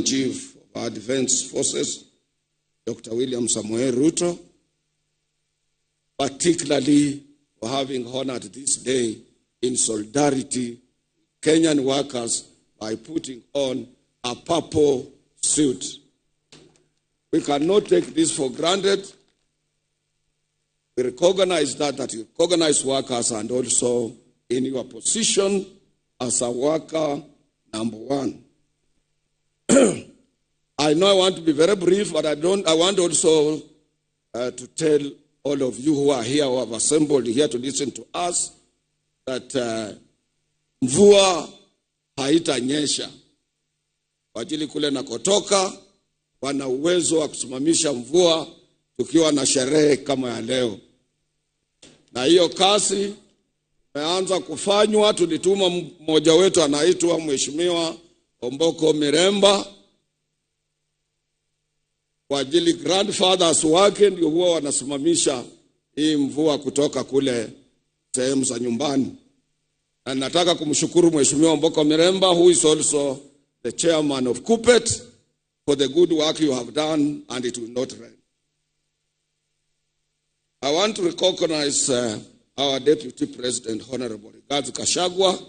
Commander-in-Chief of our Defense Forces, Dr. William Samoei Ruto, particularly for having honored this day in solidarity with Kenyan workers by putting on a purple suit. We cannot take this for granted. We recognize that you recognize workers and also in your position as a worker number one. I know I want to be very brief, but I want also to tell all of you who are here, who have assembled here to listen to us, that mvua haitanyesha. Kwa ajili kule nakotoka, wana uwezo wa kusimamisha mvua tukiwa na sherehe kama ya leo. Na hiyo kazi imeanza kufanywa. Tulituma mmoja wetu anaitwa Mheshimiwa Omboko Miremba kwa ajili grandfathers wake ndio huwa wanasimamisha hii mvua kutoka kule sehemu za nyumbani. Na nataka kumshukuru Mheshimiwa Omboko Miremba, who is also the chairman of COPET, for the good work you have done, and it will not rain. I want to recognize our Deputy President, Honorable Rigathi Gachagua,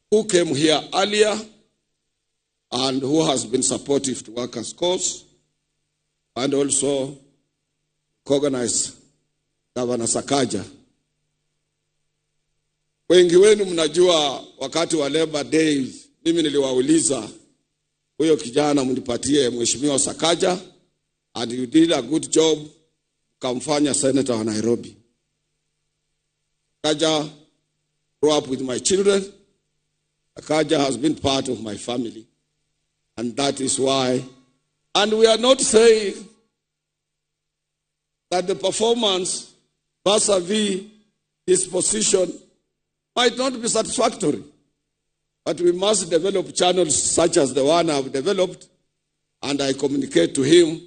who came here earlier and who has been supportive to workers' cause, and also recognize Governor Sakaja. Wengi wenu mnajua wakati wa Labor Day, mimi niliwauliza huyo kijana mnipatie Mheshimiwa Sakaja, and you did a good job, kamfanya senator wa Nairobi. Sakaja grew up with my children. Sakaja has been part of my family. And that is why, and we are not saying that the performance vis-a-vis his position might not be satisfactory, but we must develop channels such as the one I've developed, and I communicate to him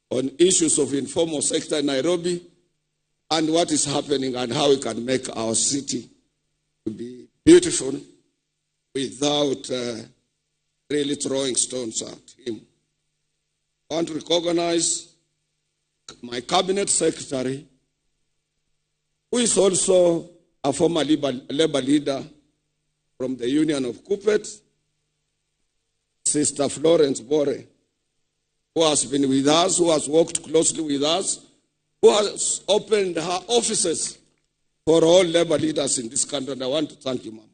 on issues of informal sector in Nairobi and what is happening and how we can make our city to be beautiful without really throwing stones at him. I want to recognize my cabinet secretary, who is also a former labor leader from the Union of COPET, Sister Florence Bore, who has been with us, who has worked closely with us, who has opened her offices for all labor leaders in this country. And I want to thank you, Mama.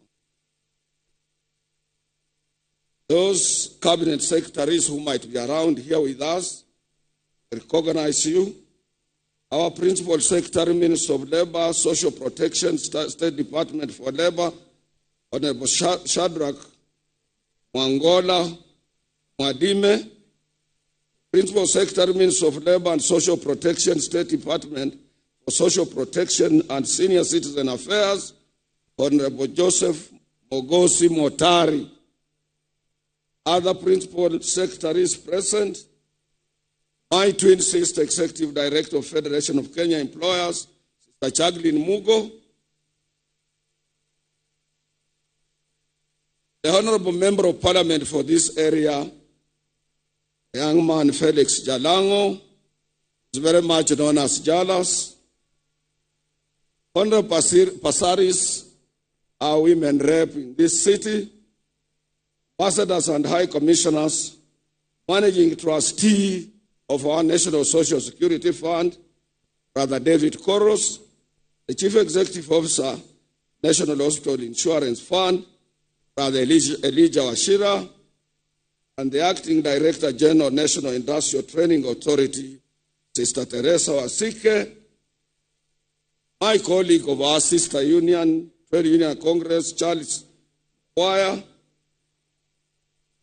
Those cabinet secretaries who might be around here with us, recognize you. Our principal secretary, Minister of Labor, Social Protection, State Department for Labor, Honorable Shadrach Mwangola Mwadime, Principal Secretary, Minister of Labor and Social Protection, State Department for Social Protection and Senior Citizen Affairs, Honorable Joseph Mogosi Motari. Other principal secretaries present, my twin sister, Executive Director of Federation of Kenya Employers, Sister Chaglin Mugo, the Honorable Member of Parliament for this area, young man Felix Jalango, is very much known as Jalas. Honorable Pasaris, our women rep in this city, ambassadors and high commissioners, managing trustee of our National Social Security Fund, Brother David Koros, the Chief Executive Officer, National Hospital Insurance Fund, Brother Elijah Washira, and the Acting Director General, National Industrial Training Authority, Sister Teresa Wasike, my colleague of our sister union, Trade Union Congress, Charles Wire,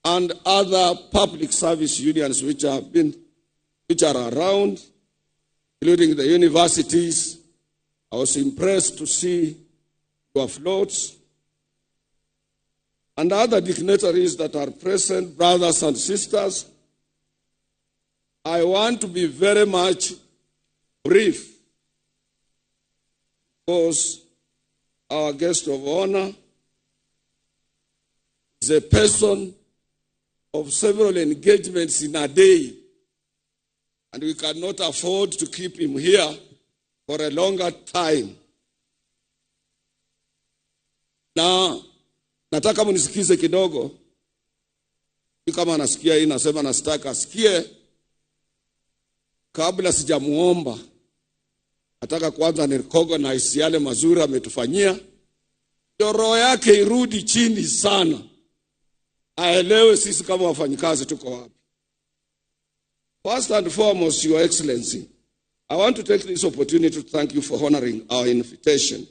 and other public service unions which are around, including the universities. I was impressed to see your floats. And other dignitaries that are present, brothers and sisters. I want to be very much brief because our guest of honor is a person of several engagements in a day, and we cannot afford to keep him here for a longer time. Na nataka munisikize kidogo. Kama nasikia hii nasema nasitaka asikie. Kabla sijamuomba, nataka kwanza ni recognize yale mazuri ametufanyia. Ndio roho yake irudi chini sana. Aelewe sisi kama wafanyikazi tuko wapi. First and foremost, Your Excellency, I want to take this opportunity to thank you for honoring our invitation.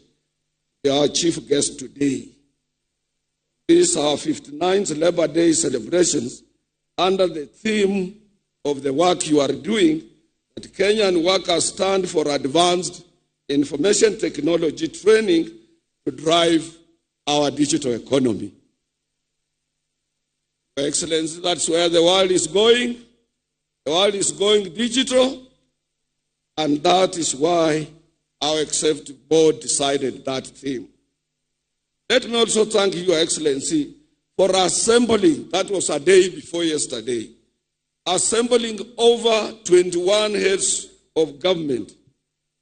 You are our chief guest today. This is our 59th Labor Day celebrations under the theme of the work you are doing, that Kenyan workers stand for advanced information technology training to drive our digital economy. Your Excellency, that's where the world is going. The world is going digital, and that is why our executive board decided that theme. Let me also thank you, Your Excellency, for assembling, that was a day before yesterday, assembling over 21 heads of government,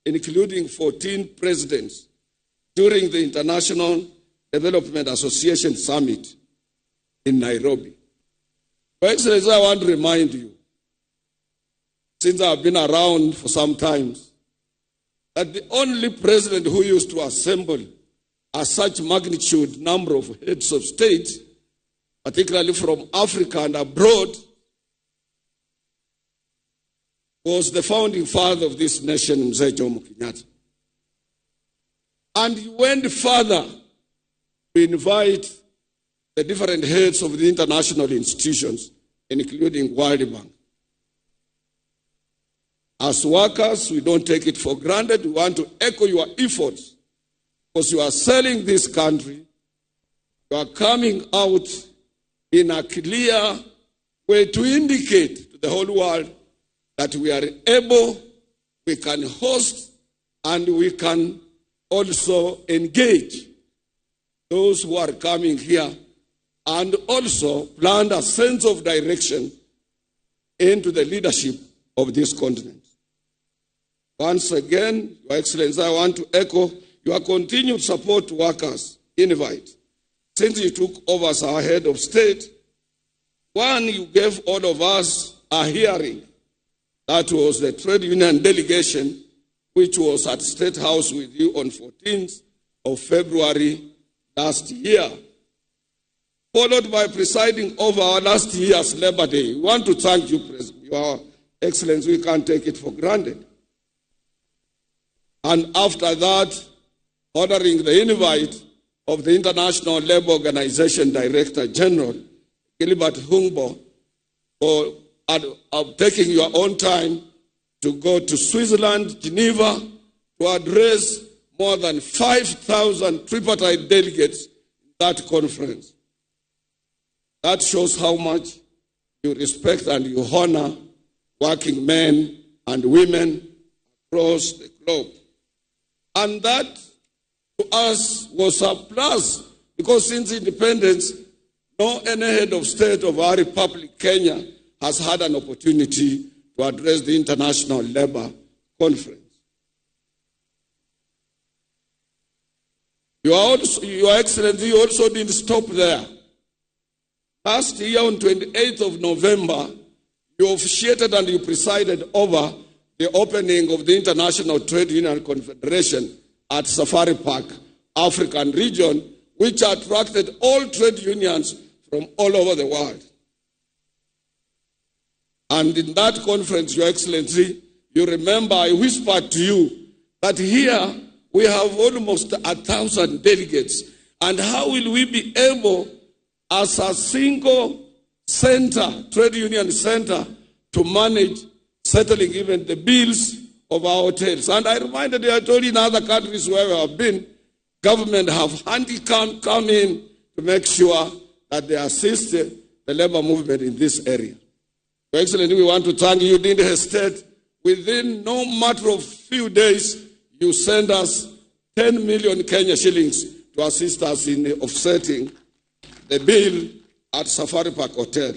including 14 presidents, during the International Development Association Summit in Nairobi. Your Excellency, I want to remind you, since I've been around for some time, that the only president who used to assemble a such magnitude number of heads of state, particularly from Africa and abroad, was the founding father of this nation, Mzee Jomo Kenyatta. And he went further to invite the different heads of the international institutions, including World Bank. As workers, we don't take it for granted. We want to echo your efforts, because you are selling this country. You are coming out in a clear way to indicate to the whole world that we are able, we can host, and we can also engage those who are coming here, and also plant a sense of direction into the leadership of this continent. Once again, Your Excellency, I want to echo your continued support to workers' invite. Since you took over as our head of state, one, you gave all of us a hearing. That was the trade union delegation, which was at State House with you on 14th of February last year, followed by presiding over our last year's Labor Day. We want to thank you, Your Excellency. We can't take it for granted. And after that, honoring the invite of the International Labour Organization Director General, Gilbert Humbo, for taking your own time to go to Switzerland, Geneva, to address more than 5,000 tripartite delegates at that conference. That shows how much you respect and you honor working men and women across the globe. And that, to us, was a plus, because since independence, no any head of state of our republic, Kenya, has had an opportunity to address the International Labour Conference. Your Excellency, you also didn't stop there. Last year, on 28th of November, you officiated and you presided over the opening of the International Trade Union Confederation at Safari Park, African region, which attracted all trade unions from all over the world. And in that conference, Your Excellency, you remember I whispered to you that here we have almost 1,000 delegates. And how will we be able, as a single center, trade union center, to manage settling even the bills of our hotels? And I reminded you, I told you in other countries where we have been, government have handicap come in to make sure that they assist the labor movement in this area. Your Excellency, we want to thank you. You didn't hesitate. Within no matter of few days, you send us 10 million Kenya shillings to assist us in offsetting the bill at Safari Park Hotel.